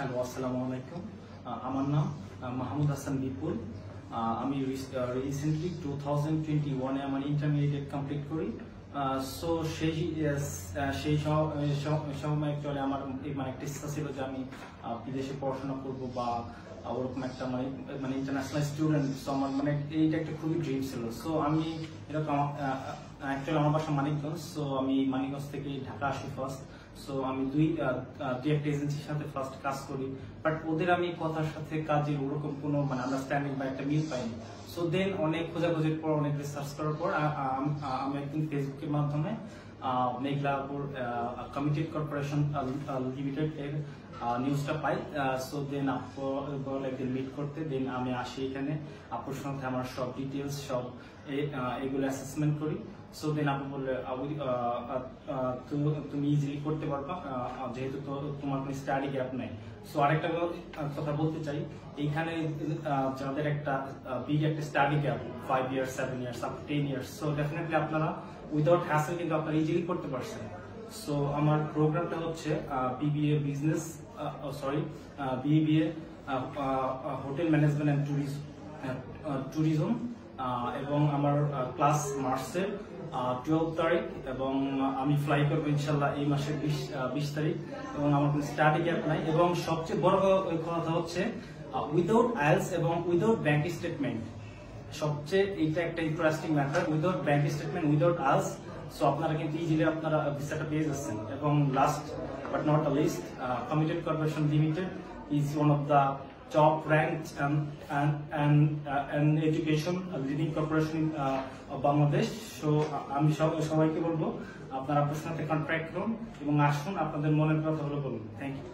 Hello, আসসালামু আলাইকুম। আমার নাম মাহমুদ হাসান বিপুল। আমি রিসেন্টলি 2021-এ আমার ইন্টারমিডিয়েট কমপ্লিট করি। সো সেই সময় অ্যাকচুয়ালি আমার মানে একটা ইচ্ছা ছিল যে আমি বিদেশে পড়াশোনা করব বা ওরকম একটা মানে ইন্টারন্যাশনাল স্টুডেন্ট। সো আমার মানে এইটা একটা খুবই ড্রিম ছিল। সো আমি এরকম অ্যাকচুয়ালি আমার বাসা মানিকগঞ্জ। সো আমি মানিকগঞ্জ থেকে ঢাকা আসি ফার্স্ট। সো আমি দুই একটা এজেন্সির সাথে ফার্স্ট কাজ করি, বাট ওদের আমি কথার সাথে কাজের ওরকম কোনো মানে আন্ডারস্ট্যান্ডিং বা একটা মিল পাইনি। সো দেন অনেক খোঁজাখুঁজির পর, অনেক রিসার্চ করার পর আমি একদিন ফেসবুকের মাধ্যমে মেঘলাপুর কমিটেড কর্পোরেশন লিমিটেড এর নিউজটা পাই। সো দেন আপুর একদিন মিট করতে, দেন আমি আসি এখানে। আপুর সাথে আমার সব ডিটেলস সব এগুলো অ্যাসেসমেন্ট করি। সো দেন আপু বললে তুমি ইজিলি করতে পারবা, যেহেতু তোমার কোনো স্টাডি গ্যাপ নাই। সো আরেকটা কথা বলতে চাই, এইখানে যাদের একটা বিগ একটা study gap 5 years 7 years up 10 years, so definitely আপনারা উইদাউট হ্যাসেল কিন্তু আপনারা ইজিলি করতে পারছেন। সো আমার প্রোগ্রামটা হচ্ছে BBA business BBA hotel management and tourism, এবং আমার ক্লাস মার্চের 12 তারিখ, এবং আমি ফ্লাই করবো ইনশাল্লাহ এই মাসের 20 তারিখ, এবং আমার কোনো স্টাডি গ্যাপ নাই। এবং সবচেয়ে বড় কথা হচ্ছে উইদাউট আইএলস এবং উইদাউট ব্যাংক স্টেটমেন্ট। সবচেয়ে এইটা একটা interesting matter, without bank statement, without IELTS. So আপনারা কিন্তু ইজিলি আপনারা ভিসাটা পেয়ে যাচ্ছেন। এবং last but not the least, committed corporation limited is one of the top ranked and education leading corporation in Bangladesh. So আমি সবাইকে বলবো আপনারা আপনার সাথে কন্ট্যাক্ট করুন এবং আসুন, আপনাদের মনের কথাগুলো বলুন। Thank you.